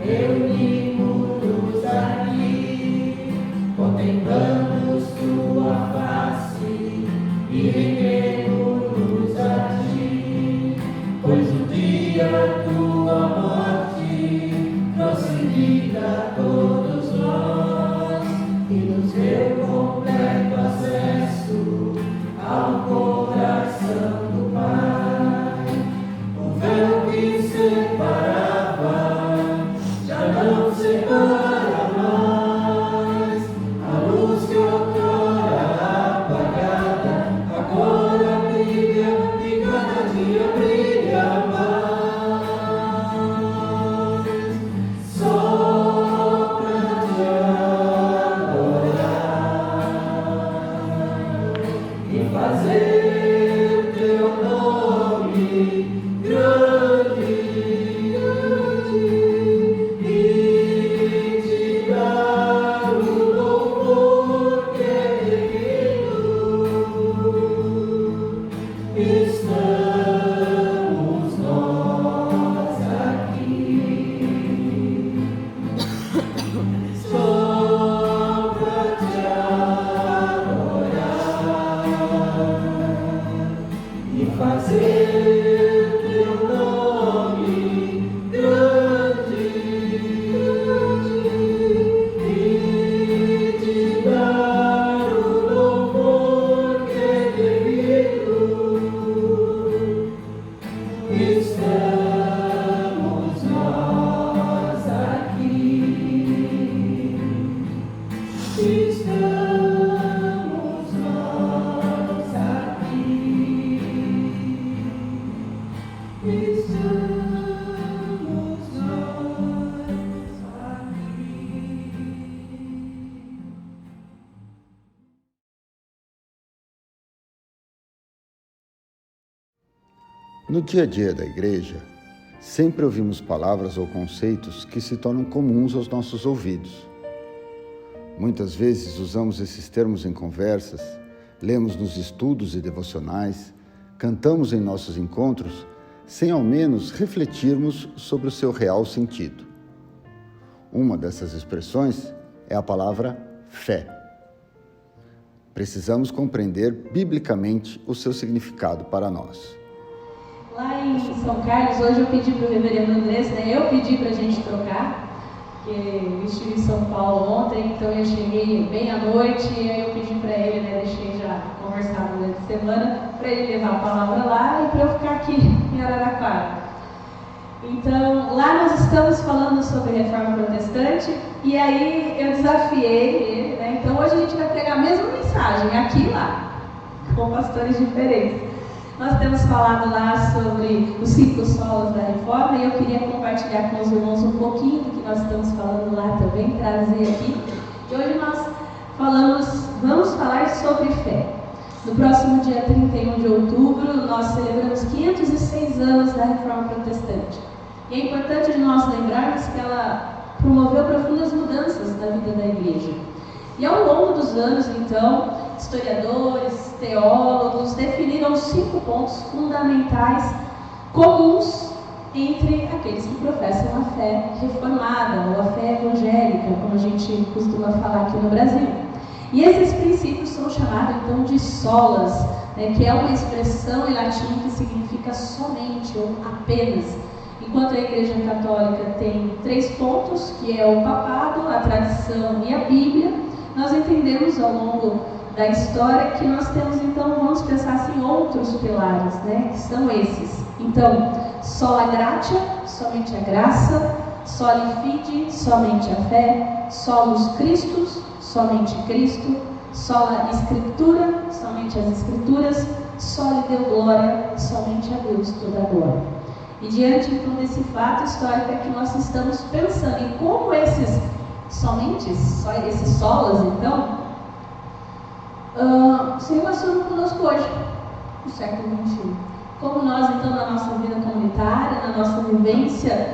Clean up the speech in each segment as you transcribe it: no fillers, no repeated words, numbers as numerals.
reunimos-nos aqui, contemplamos tua face e rendemos-nos a ti, pois o dia tua morte trouxe vida a todos nós e nos deu completo acesso ao coração do Pai. O véu que separava já não separa mais. A luz que outrora apagada agora brilha e cada dia brilha mais. Só pra te adorar e fazer teu nome grande, e te dar o louvor que é devido. Estamos nós aqui só pra te adorar e fazer teu nome grande, e te dar o louvor que é devido. Estamos nós aqui, estamos nós aqui, estamos nós aqui. No dia a dia da igreja, sempre ouvimos palavras ou conceitos que se tornam comuns aos nossos ouvidos. Muitas vezes usamos esses termos em conversas, lemos nos estudos e devocionais, cantamos em nossos encontros, sem ao menos refletirmos sobre o seu real sentido. Uma dessas expressões é a palavra fé. Precisamos compreender biblicamente o seu significado para nós. Lá em São Carlos, hoje eu pedi para o reverendo Andrés, eu pedi para a gente trocar, porque eu estive em São Paulo ontem, então eu cheguei bem à noite, e aí eu pedi para ele, deixei já conversado durante a semana, para ele levar a palavra lá e para eu ficar aqui em Araraquara. Então, lá nós estamos falando sobre reforma protestante, e aí eu desafiei ele, então hoje a gente vai pregar a mesma mensagem, aqui e lá, com pastores diferentes. Nós temos falado lá sobre os 5 solas da reforma e eu queria compartilhar com os irmãos um pouquinho do que nós estamos falando lá também, trazer aqui. E hoje nós vamos falar sobre fé. No próximo dia 31 de outubro, nós celebramos 506 anos da reforma protestante. E é importante de nós lembrarmos que ela promoveu profundas mudanças na vida da igreja. E ao longo dos anos, então, historiadores, teólogos definiram 5 pontos fundamentais comuns entre aqueles que professam a fé reformada ou a fé evangélica, como a gente costuma falar aqui no Brasil. E esses princípios são chamados então de solas, que é uma expressão em latim que significa somente ou apenas. Enquanto a Igreja Católica tem 3 pontos, que é o papado, a tradição e a Bíblia, nós entendemos ao longo da história que nós temos, então, vamos pensar assim, outros pilares, que são esses. Então, sola gratia, somente a graça, soli fide, somente a fé, solus Christus, somente Cristo, sola Escritura, somente as Escrituras, soli Deo glória, somente a Deus toda a glória. E diante, então, desse fato histórico é que nós estamos pensando em como esses solas, então, se relacionam conosco hoje, no século XXI. Como nós, então, na nossa vida comunitária, na nossa vivência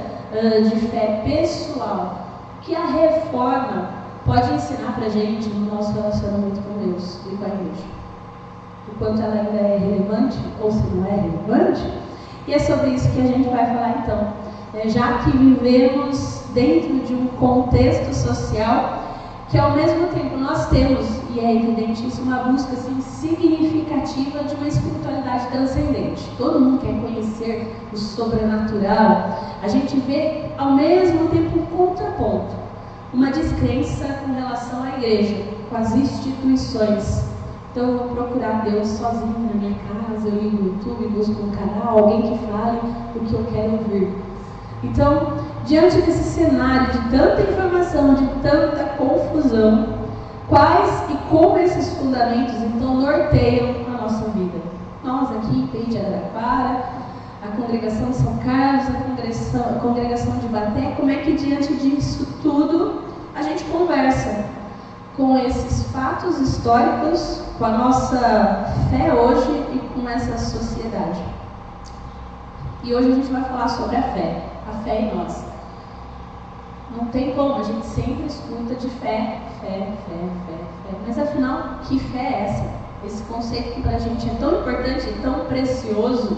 de fé pessoal, que a reforma pode ensinar para a gente no nosso relacionamento com Deus e com a igreja. O quanto ela ainda é relevante ou se não é relevante. E é sobre isso que a gente vai falar então. já que vivemos dentro de um contexto social que ao mesmo tempo nós temos, e é evidente isso, uma busca assim, significativa de uma espiritualidade transcendente. Todo mundo quer conhecer o sobrenatural. A gente vê ao mesmo tempo um contraponto, uma descrença com relação à igreja, com as instituições. Então eu vou procurar Deus sozinho na minha casa, eu ligo no YouTube, busco um canal, alguém que fale o que eu quero ouvir. Então, diante desse cenário de tanta informação, de tanta confusão, quais e como esses fundamentos então norteiam a nossa vida? Nós aqui em Peide Araraquara, a congregação São Carlos, a congregação de Baté, como é que diante disso tudo a gente conversa com esses fatos históricos, com a nossa fé hoje e com essa sociedade? E hoje a gente vai falar sobre a fé em nós. Não tem como, a gente sempre escuta de fé, mas afinal, que fé é essa? Esse conceito que pra gente é tão importante e tão precioso,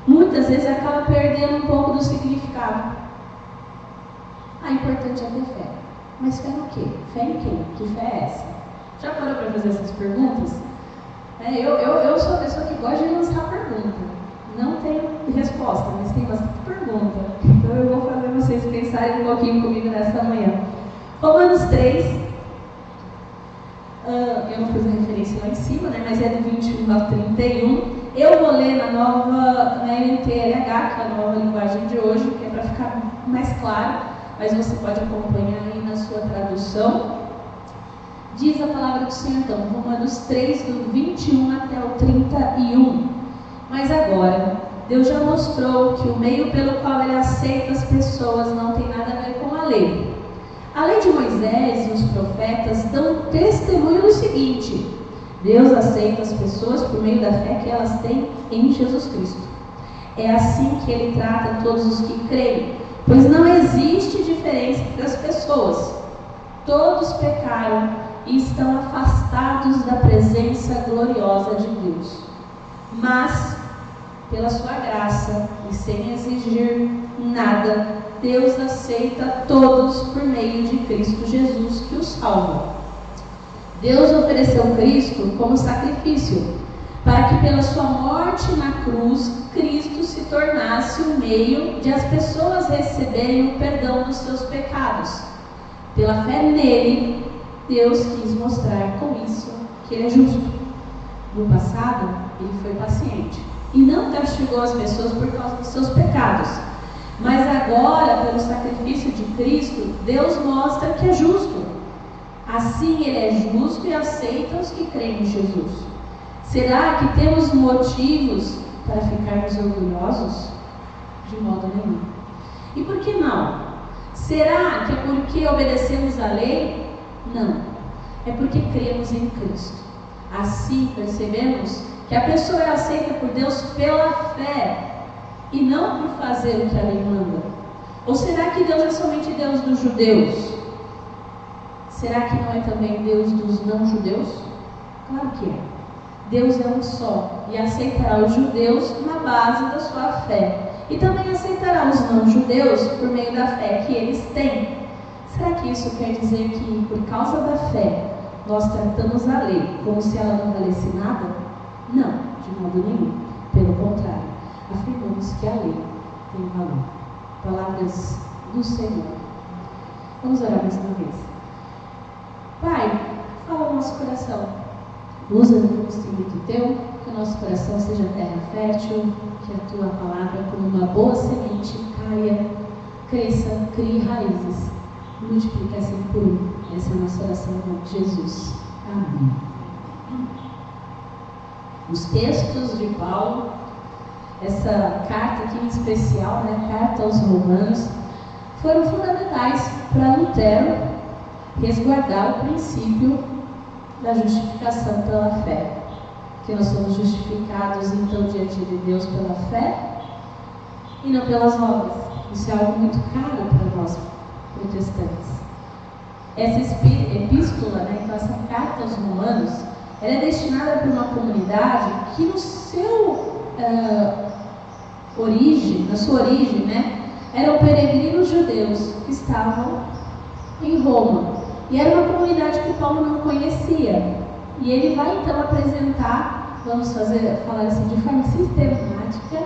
muitas vezes acaba perdendo um pouco do significado. Importante é ter fé. Mas fé no quê? Fé em quem? Que fé é essa? Já parou para fazer essas perguntas? Eu sou a pessoa que gosta de lançar pergunta. Não tenho resposta, mas tem bastante pergunta. Então eu vou fazer vocês pensarem um pouquinho comigo nessa manhã. Romanos 3, eu não fiz a referência lá em cima, né, mas é do 21 ao 31. Eu vou ler na NTLH, que é a nova linguagem de hoje, que é para ficar mais claro, mas você pode acompanhar aí na sua tradução. Diz a palavra do Senhor, então, Romanos 3, do 21 até o 31. Mas agora, Deus já mostrou que o meio pelo qual Ele aceita as pessoas não tem nada a ver com a lei. A lei de Moisés e os profetas dão testemunho do seguinte: Deus aceita as pessoas por meio da fé que elas têm em Jesus Cristo. É assim que Ele trata todos os que creem, pois não existe diferença entre as pessoas. Todos pecaram e estão afastados da presença gloriosa de Deus. Mas, pela sua graça e sem exigir nada, Deus aceita todos por meio de Cristo Jesus, que os salva. Deus ofereceu Cristo como sacrifício, para que pela sua morte na cruz, Cristo se tornasse o meio de as pessoas receberem o perdão dos seus pecados. Pela fé nele, Deus quis mostrar com isso que Ele é justo. No passado, Ele foi paciente e não castigou as pessoas por causa dos seus pecados. Mas agora, pelo sacrifício de Cristo, Deus mostra que é justo. Assim Ele é justo e aceita os que creem em Jesus. Será que temos motivos para ficarmos orgulhosos? De modo nenhum. E por que não? Será que é porque obedecemos a lei? Não. É porque cremos em Cristo. Assim percebemos que a pessoa é aceita por Deus pela fé e não por fazer o que a lei manda. Ou será que Deus é somente Deus dos judeus? Será que não é também Deus dos não-judeus? Claro que é. Deus é um só e aceitará os judeus na base da sua fé. E também aceitará os não-judeus por meio da fé que eles têm. Será que isso quer dizer que, por causa da fé, nós tratamos a lei como se ela não valesse nada? Não, de modo nenhum. Pelo contrário, afirmamos que a lei tem valor. Palavras do Senhor. Vamos orar mais uma vez. Pai, fala no nosso coração. Usa-nos como instrumento teu, que o nosso coração seja terra fértil, que a tua palavra, como uma boa semente, caia, cresça, crie raízes, multiplique assim por um. Essa é a nossa oração em nome de Jesus. Amém. Os textos de Paulo, essa carta aqui em especial, carta aos Romanos, foram fundamentais para Lutero resguardar o princípio da justificação pela fé, que nós somos justificados então diante de Deus pela fé e não pelas obras. Isso é algo muito caro para nós protestantes. Essa epístola, então essa carta aos Romanos, ela é destinada para uma comunidade que no seu origem, eram peregrinos judeus que estavam em Roma. E era uma comunidade que Paulo não conhecia. E ele vai então apresentar, vamos falar assim de forma sistemática,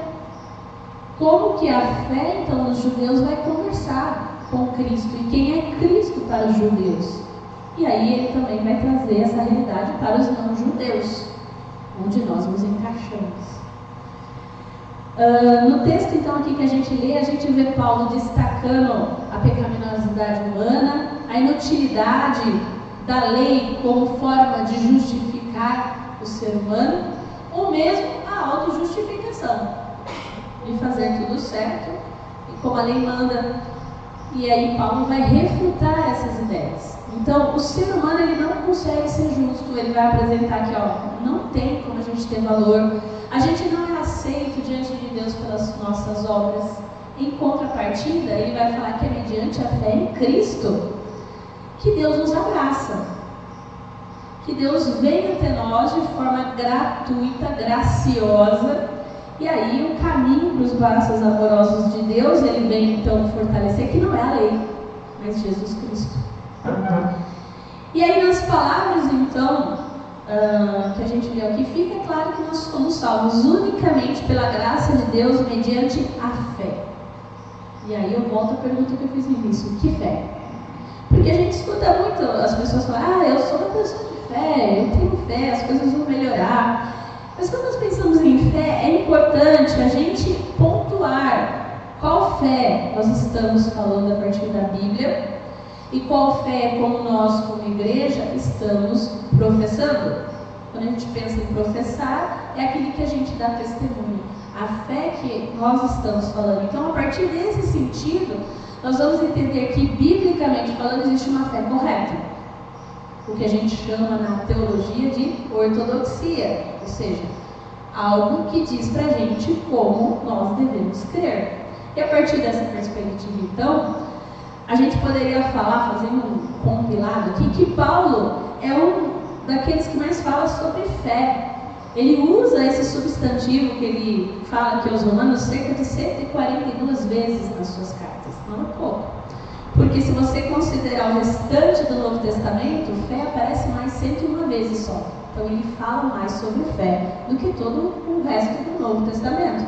como que a fé então dos judeus vai conversar com Cristo e quem é Cristo para os judeus. E aí ele também vai trazer essa realidade para os não-judeus, onde nós nos encaixamos. No texto então aqui que a gente lê, a gente vê Paulo destacando a pecaminosidade humana, a inutilidade da lei como forma de justificar o ser humano, ou mesmo a autojustificação, de fazer tudo certo, e como a lei manda. E aí Paulo vai refutar essas ideias. Então, o ser humano ele não consegue ser justo. Ele vai apresentar que não tem como a gente ter valor. A gente não é aceito diante de Deus pelas nossas obras. Em contrapartida, ele vai falar que é mediante a fé em Cristo que Deus nos abraça. Que Deus vem até nós de forma gratuita, graciosa. E aí o caminho para os braços amorosos de Deus, ele vem então fortalecer, que não é a lei, mas Jesus Cristo. E aí nas palavras então, que a gente leu aqui, fica claro que nós somos salvos unicamente pela graça de Deus, mediante a fé. E aí eu volto à pergunta que eu fiz no início, que fé? Porque a gente escuta muito as pessoas falarem, eu sou uma pessoa de fé, eu tenho fé, as coisas vão melhorar. Mas quando nós pensamos em fé, é importante a gente pontuar qual fé nós estamos falando a partir da Bíblia e qual fé, como nós, como igreja, estamos professando. Quando a gente pensa em professar, é aquele que a gente dá testemunho, a fé que nós estamos falando. Então, a partir desse sentido, nós vamos entender que, biblicamente falando, existe uma fé correta. O que a gente chama na teologia de ortodoxia, ou seja, algo que diz pra gente como nós devemos crer. E a partir dessa perspectiva, então, a gente poderia falar, fazendo um compilado aqui, que Paulo é um daqueles que mais fala sobre fé. Ele usa esse substantivo que ele fala aqui aos Romanos cerca de 142 vezes nas suas cartas, não é pouco. Porque se você considerar o restante do Novo Testamento, fé aparece mais 101 vezes só. Então ele fala mais sobre fé do que todo o resto do Novo Testamento.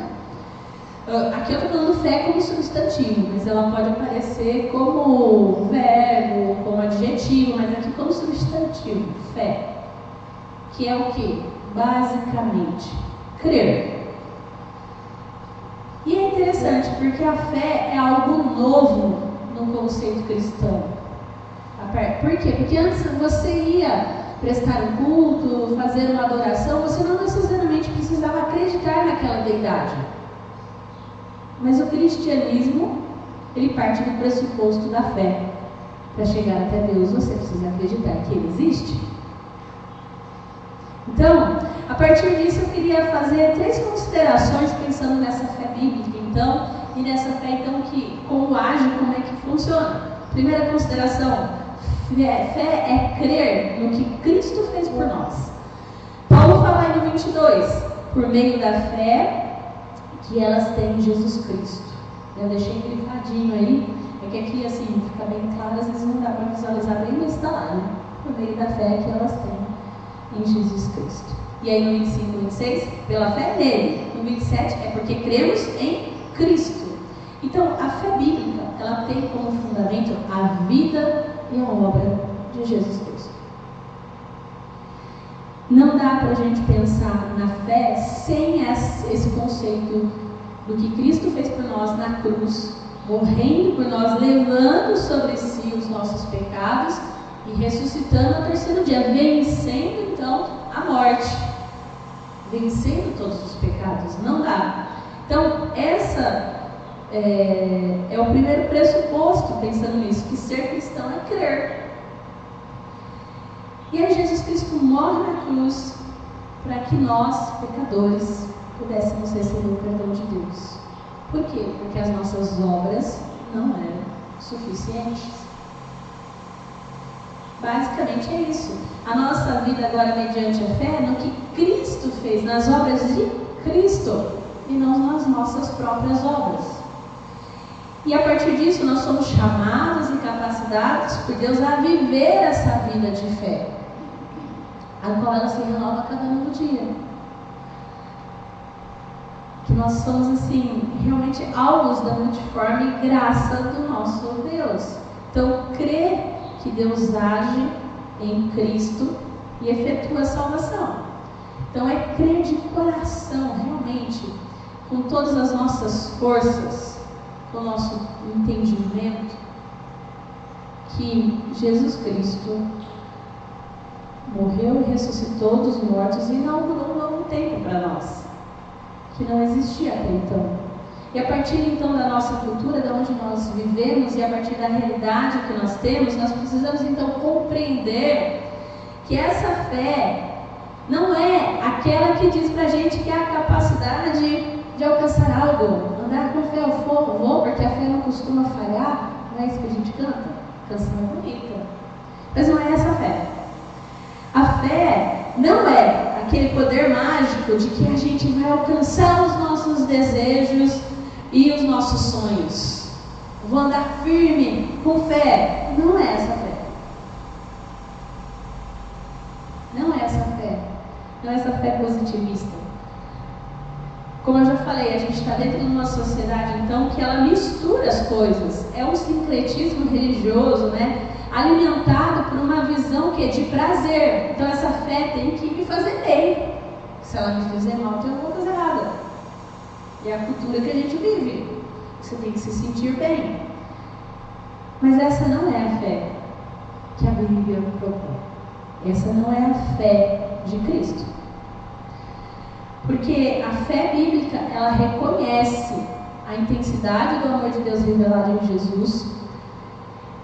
Aqui eu estou falando fé como substantivo, mas ela pode aparecer como verbo, como adjetivo, mas aqui como substantivo, fé. Que é o que? Basicamente, crer. E é interessante, porque a fé é algo novo no conceito cristão. Por quê? Porque antes você ia prestar um culto, fazer uma adoração, você não necessariamente precisava acreditar naquela deidade. Mas o cristianismo, ele parte do pressuposto da fé. Para chegar até Deus, você precisa acreditar que Ele existe. Então, a partir disso, eu queria fazer 3 considerações pensando nessa fé bíblica, então, e nessa fé, então, que como age, como é que funciona. Primeira consideração, fé é crer no que Cristo fez por nós. Paulo fala aí no 22, por meio da fé que elas têm em Jesus Cristo. Eu deixei grifadinho aí, é que aqui assim, fica bem claro, às vezes não dá para visualizar bem, mas está lá, né? Por meio da fé que elas têm em Jesus Cristo. E aí no 25 e 26, pela fé nele. No 27 é porque cremos em Cristo. Então, a fé bíblica, ela tem como fundamento a vida e a obra de Jesus Cristo. Não dá para a gente pensar na fé sem esse conceito do que Cristo fez por nós na cruz, morrendo por nós, levando sobre si os nossos pecados e ressuscitando ao terceiro dia, vencendo então a morte, vencendo todos os pecados. Não dá. Então, essa é o primeiro pressuposto, pensando nisso, que ser cristão é crer. E aí Jesus Cristo morre na cruz para que nós, pecadores, pudéssemos receber o perdão de Deus. Por quê? Porque as nossas obras não eram suficientes. Basicamente é isso. A nossa vida agora, mediante a fé, no que Cristo fez, nas obras de Cristo, e não nas nossas próprias obras. E a partir disso nós somos chamados e capacitados por Deus a viver essa vida de fé, a qual ela se renova a cada novo dia. Que nós somos assim, realmente alvos da multiforme graça do nosso Deus. Então, crer que Deus age em Cristo e efetua a salvação. Então, é crer de coração, realmente, com todas as nossas forças, com o nosso entendimento, que Jesus Cristo morreu e ressuscitou dos mortos e inaugurou um novo tempo para nós, que não existia até então. E a partir então da nossa cultura, de onde nós vivemos, e a partir da realidade que nós temos, nós precisamos então compreender que essa fé não é aquela que diz pra gente que é a capacidade de alcançar algo. Andar com fé eu vou, porque a fé não costuma falhar. Não é isso que a gente canta? Canção bonita. Mas não é essa fé. A fé não é aquele poder mágico de que a gente vai alcançar os nossos desejos e os nossos sonhos. Vou andar firme, com fé. Não é essa fé. Não é essa fé. Não é essa fé positivista. Como eu já falei, a gente está dentro de uma sociedade, então, que ela mistura as coisas. É um sincretismo religioso, né? Alimentado por uma visão que é de prazer. Então, essa fé tem que me fazer bem. Se ela me fizer mal, então eu não vou fazer nada. E é a cultura que a gente vive. Você tem que se sentir bem. Mas essa não é a fé que a Bíblia propõe. Essa não é a fé de Cristo. Porque a fé bíblica, ela reconhece a intensidade do amor de Deus revelado em Jesus.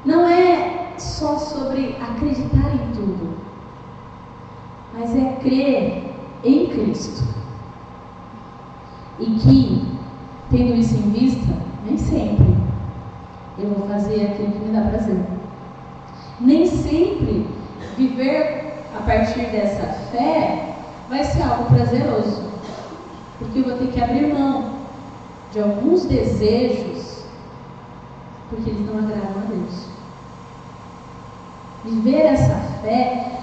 Não é só sobre acreditar em tudo, mas é crer em Cristo. E que, tendo isso em vista, nem sempre eu vou fazer aquilo que me dá prazer. Nem sempre viver a partir dessa fé vai ser algo prazeroso, porque eu vou ter que abrir mão de alguns desejos, porque eles não agradam a Deus. Viver essa fé,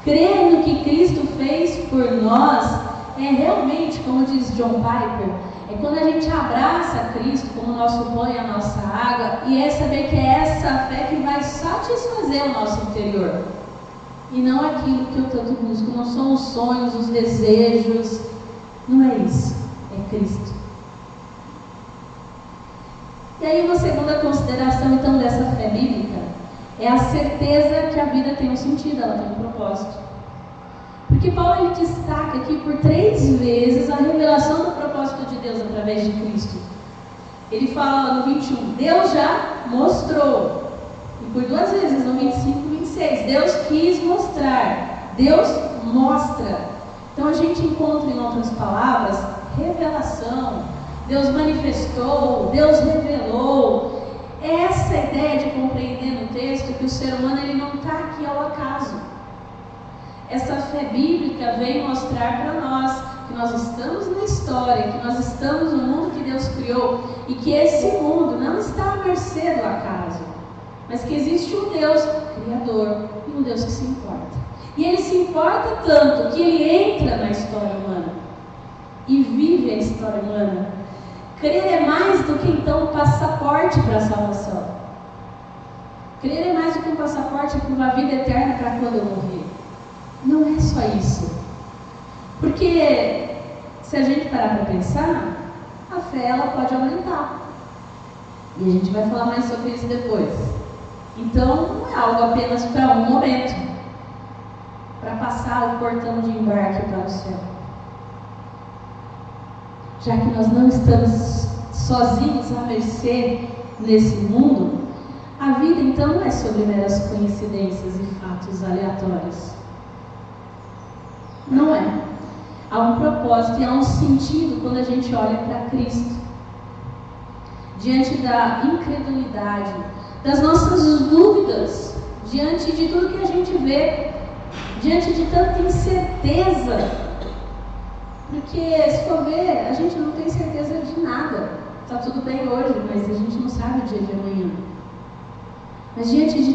crer no que Cristo fez por nós, é realmente, como diz John Piper, é quando a gente abraça Cristo como nosso pão e a nossa água, e é saber que é essa fé que vai satisfazer o nosso interior. E não aquilo que eu tanto busco, não são os sonhos, os desejos, não é isso, é Cristo. E aí uma segunda consideração então dessa fé bíblica é a certeza que a vida tem um sentido, ela tem um propósito. Porque Paulo ele destaca aqui por 3 vezes a revelação do propósito de Deus através de Cristo. Ele fala no 21, Deus já mostrou. E por 2 vezes, no 25 e 26, Deus quis mostrar. Deus mostra. Então a gente encontra, em outras palavras, revelação. Deus manifestou, Deus revelou. Essa ideia de compreender no texto que o ser humano ele não está aqui ao acaso. Essa fé bíblica vem mostrar para nós que nós estamos na história, que nós estamos no mundo que Deus criou e que esse mundo não está à mercê do acaso, mas que existe um Deus criador e um Deus que se importa. E ele se importa tanto que ele entra na história humana e vive a história humana. Crer é mais do que então um passaporte para a salvação. Crer é mais do que um passaporte para uma vida eterna para quando eu morrer. Não é só isso. Porque se a gente parar para pensar, a fé ela pode aumentar. E a gente vai falar mais sobre isso depois. Então não é algo apenas para um momento, para passar o portão de embarque para o céu. Já que nós não estamos sozinhos à mercê nesse mundo, a vida então não é sobre meras coincidências e fatos aleatórios. Não é. Há um propósito e há um sentido quando a gente olha para Cristo. Diante da incredulidade, das nossas dúvidas, diante de tudo que a gente vê, diante de tanta incerteza. Porque, se for ver, a gente não tem certeza de nada. está tudo bem hoje, mas a gente não sabe o dia de amanhã. Mas diante de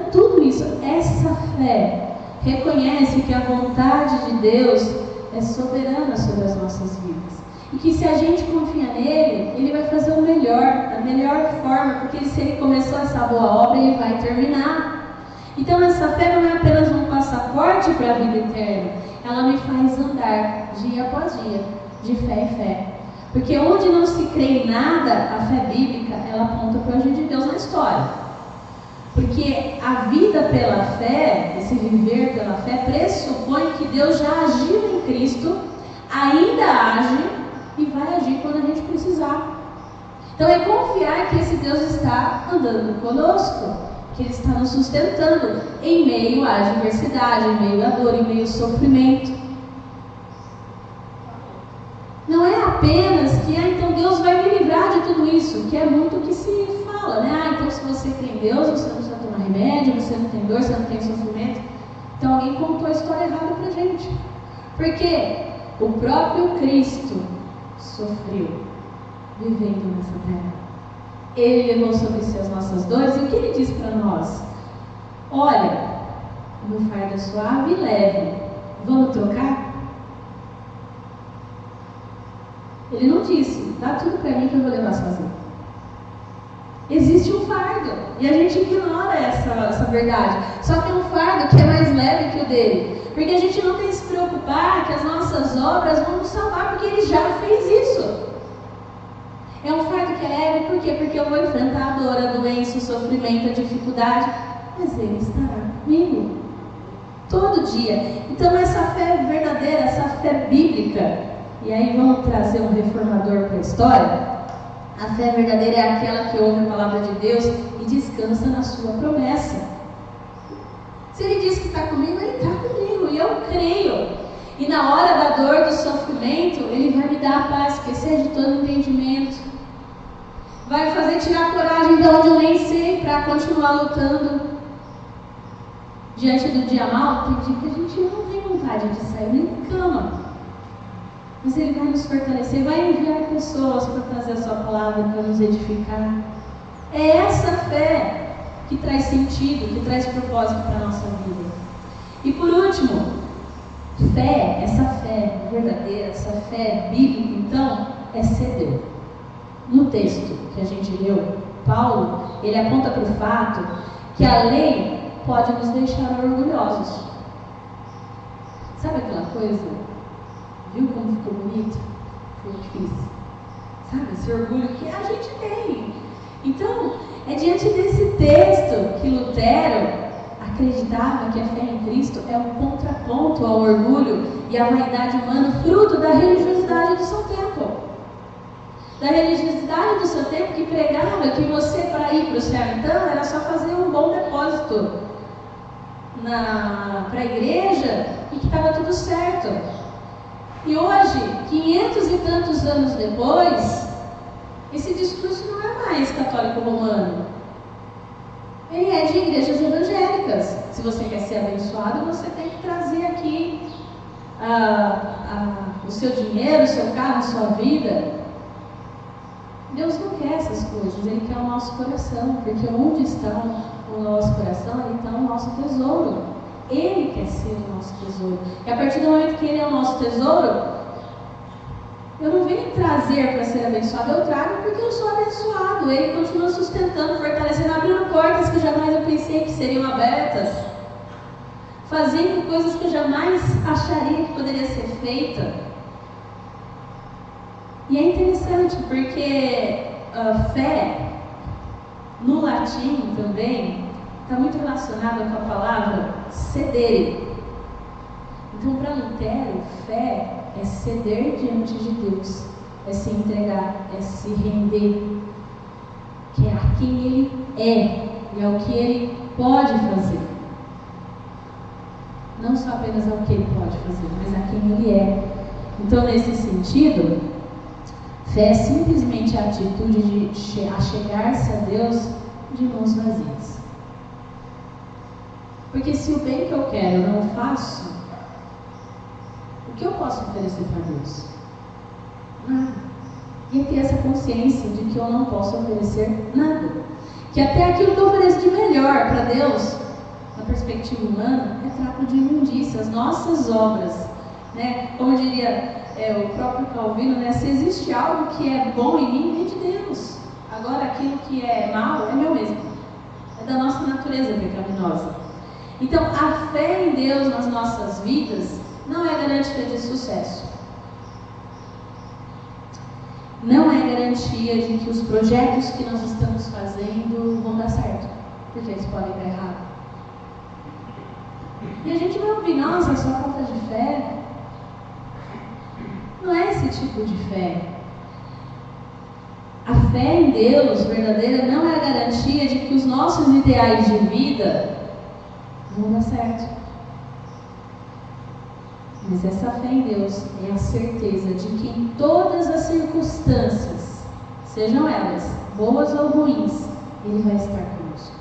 tudo isso, essa fé reconhece que a vontade de Deus é soberana sobre as nossas vidas. E que se a gente confia nele, ele vai fazer o melhor, da melhor forma, porque se ele começou essa boa obra, ele vai terminar. Então essa fé não é apenas um passaporte para a vida eterna, ela me faz andar dia após dia, de fé em fé. Porque onde não se crê em nada, a fé bíblica, ela aponta para o agir de Deus na história. Porque a vida pela fé, esse viver pela fé, pressupõe que Deus já agiu em Cristo, ainda age e vai agir quando a gente precisar. Então é confiar que esse Deus está andando conosco, que Ele está nos sustentando em meio à adversidade, em meio à dor, em meio ao sofrimento. Não é apenas que, então Deus vai me livrar de tudo isso, que é muito o que se fala, né? Então se você crê em Deus, você não precisa tomar remédio, você não tem dor, você não tem sofrimento. Então alguém contou a história errada pra gente. Porque o próprio Cristo sofreu vivendo nessa terra. Ele levou sobre si as nossas dores, e o que ele diz para nós? Olha, o meu fardo é suave e leve, vamos trocar? Ele não disse, dá tudo para mim que eu vou levar sozinho. Existe um fardo, e a gente ignora essa verdade. Só que é um fardo que é mais leve que o dele. Porque a gente não tem que se preocupar que as nossas obras vão nos salvar, porque ele já fez isso. É um fardo que é leve, por quê? Porque eu vou enfrentar a dor, a doença, o sofrimento, a dificuldade, mas ele estará comigo todo dia. Então essa fé verdadeira, essa fé bíblica, e aí vamos trazer um reformador para a história. A fé verdadeira é aquela que ouve a palavra de Deus e descansa na sua promessa. Se ele diz que está comigo, ele está comigo, e eu creio. E na hora da dor, do sofrimento, ele vai me dar a paz, esquecer de todo entendimento. Vai fazer tirar coragem de onde eu nem sei para continuar lutando. Diante do dia mal, tem dia que a gente não tem vontade de sair nem da cama. Mas ele vai nos fortalecer, vai enviar pessoas para trazer a sua palavra, para nos edificar. É essa fé que traz sentido, que traz propósito para a nossa vida. E por último, fé, essa fé verdadeira, essa fé bíblica, então, é ceder. No texto que a gente leu, Paulo, ele aponta para o fato que a lei pode nos deixar orgulhosos. Sabe aquela coisa? Viu como ficou bonito? Foi difícil. Sabe, esse orgulho que a gente tem. Então, é diante desse texto que Lutero acreditava que a fé em Cristo é um contraponto ao orgulho e à vaidade humana, fruto da religiosidade do seu tempo. Da religiosidade do seu tempo, que pregava que você, para ir para o céu, então, era só fazer um bom depósito para a igreja e que estava tudo certo. E hoje, 500 e tantos anos depois, esse discurso não é mais católico romano. Ele é de igrejas evangélicas. Se você quer ser abençoado, você tem que trazer aqui o seu dinheiro, o seu carro, a sua vida. Deus não quer essas coisas, Ele quer o nosso coração, porque onde está o nosso coração, ali está o nosso tesouro. Ele quer ser o nosso tesouro. E a partir do momento que Ele é o nosso tesouro, eu não venho trazer para ser abençoado, eu trago porque eu sou abençoado. Ele continua sustentando, fortalecendo, abrindo portas que jamais eu pensei que seriam abertas, fazendo coisas que eu jamais acharia que poderia ser feita. E é interessante porque a fé, no latim também, está muito relacionada com a palavra ceder. Então, para Lutero, fé é ceder diante de Deus, é se entregar, é se render, que é a quem Ele é e ao que Ele pode fazer. Não só apenas ao que Ele pode fazer, mas a quem Ele é. Então, nesse sentido, fé é simplesmente a atitude de achegar-se a Deus de mãos vazias. Porque se o bem que eu quero eu não faço, o que eu posso oferecer para Deus? Nada. E é ter essa consciência de que eu não posso oferecer nada. Que até aquilo que eu ofereço de melhor para Deus, na perspectiva humana, é trapo de imundícia, as nossas obras. Né? Como diria o próprio Calvino, né? Se existe algo que é bom em mim, é de Deus. Agora aquilo que é mal é meu mesmo. É da nossa natureza pecaminosa. Então a fé em Deus nas nossas vidas não é garantia de sucesso. Não é garantia de que os projetos que nós estamos fazendo vão dar certo, porque eles podem dar errado. E a gente vai ouvir, nossa, só falta de fé. Não é esse tipo de fé. A fé em Deus verdadeira não é a garantia de que os nossos ideais de vida vão dar certo. Mas essa fé em Deus é a certeza de que em todas as circunstâncias, sejam elas boas ou ruins, Ele vai estar conosco.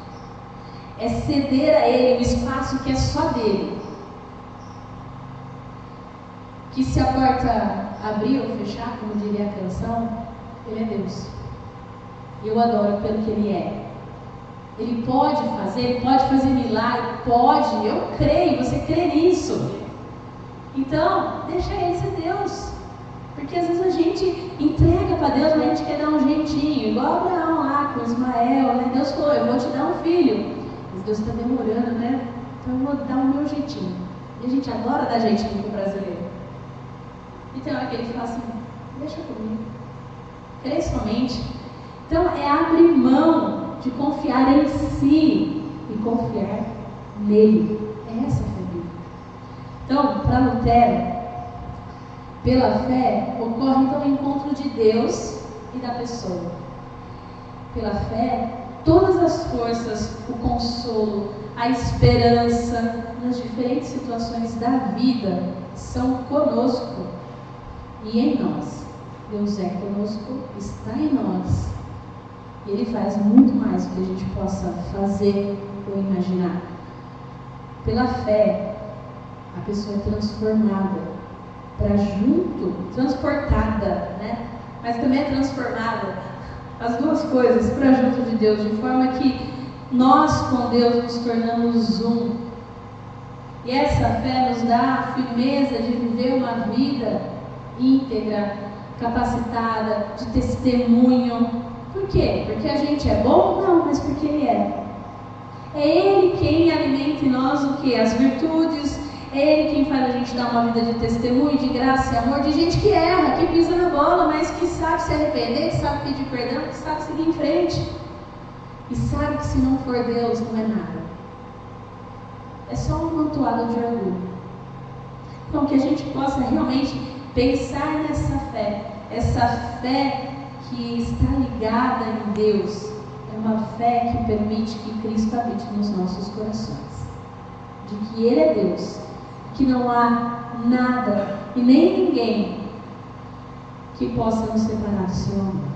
É ceder a Ele o espaço que é só dele. Que se a porta abrir ou fechar, como diria a canção, Ele é Deus. Eu adoro pelo que Ele é. Ele pode fazer milagre, pode, eu creio, você crê nisso. Então, deixa Ele ser Deus. Porque às vezes a gente entrega para Deus, mas a gente quer dar um jeitinho, igual Abraão lá com Ismael, né? Deus falou, eu vou te dar um filho. Mas Deus está demorando, né? Então eu vou dar o meu jeitinho. E a gente adora dar jeitinho pro brasileiro. Então é aquele que fala assim, deixa comigo. Crê somente. Então é abrir mão de confiar em si e confiar nele. É essa a fé bíblica. Então, para Lutero, pela fé, ocorre então o encontro de Deus e da pessoa. Pela fé, todas as forças, o consolo, a esperança nas diferentes situações da vida são conosco e em nós. Deus é conosco, está em nós. E Ele faz muito mais do que a gente possa fazer ou imaginar. Pela fé, a pessoa é transformada para junto, transportada, né? Mas também é transformada, as duas coisas, para junto de Deus, de forma que nós com Deus nos tornamos um. E essa fé nos dá a firmeza de viver uma vida íntegra, capacitada, de testemunho. Por quê? Porque a gente é bom? Não, mas porque Ele é. É Ele quem alimenta em nós o quê? As virtudes. É Ele quem faz a gente dar uma vida de testemunho, de graça e amor, de gente que erra, que pisa na bola, mas que sabe se arrepender, que sabe pedir perdão, que sabe seguir em frente. E sabe que se não for Deus, não é nada. É só um amontoado de orgulho. Então, que a gente possa realmente pensar nessa fé. Essa fé que está ligada em Deus. É uma fé que permite que Cristo habite nos nossos corações. De que Ele é Deus. Que não há nada e nem ninguém que possa nos separar do seu amor.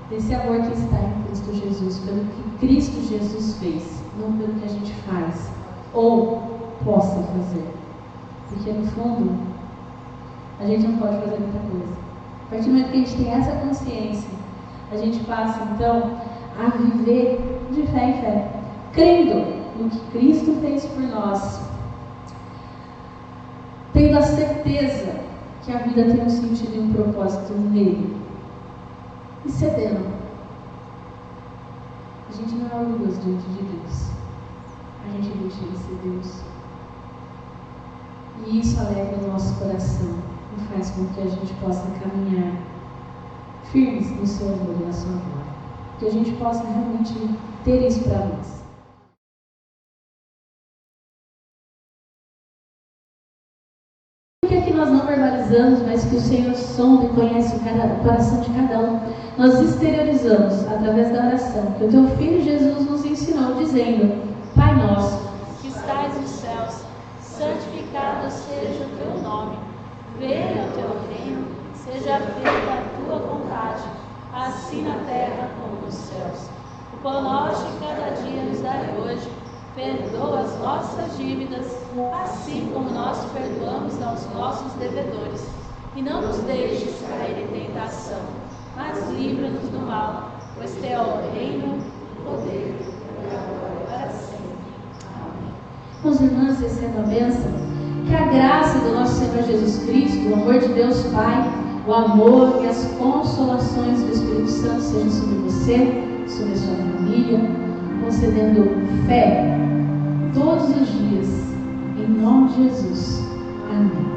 Desse amor que está em Cristo Jesus, pelo que Cristo Jesus fez, não pelo que a gente faz ou possa fazer. Porque no fundo, a gente não pode fazer muita coisa. A partir do momento que a gente tem essa consciência, a gente passa então a viver de fé em fé, crendo no que Cristo fez por nós, tendo a certeza que a vida tem um sentido e um propósito nele, e cedendo. A gente não é orgulhoso diante de Deus, a gente deixa Ele ser Deus, e isso alegra o nosso coração e faz com que a gente possa caminhar firmes no seu amor e na sua glória, que a gente possa realmente ter isso para nós. Que nós não verbalizamos, mas que o Senhor sonda e conhece o coração de cada um, nós exteriorizamos através da oração que o Teu Filho Jesus nos ensinou, dizendo: Pai nosso, que estais nos céus, santificado seja o Teu nome. Venha o Teu reino, seja feita a Tua vontade, assim na terra como nos céus. O pão nosso de cada dia nos dai hoje. Perdoa as nossas dívidas, assim como nós perdoamos aos nossos devedores. e não nos deixes cair em tentação, mas livra-nos do mal, pois teu é o reino, o poder e a glória para sempre. Amém. Meus irmãos, recebam a bênção. Que a graça do nosso Senhor Jesus Cristo, o amor de Deus Pai, o amor e as consolações do Espírito Santo sejam sobre você, sobre a sua família, concedendo fé todos os dias, em nome de Jesus. Amém.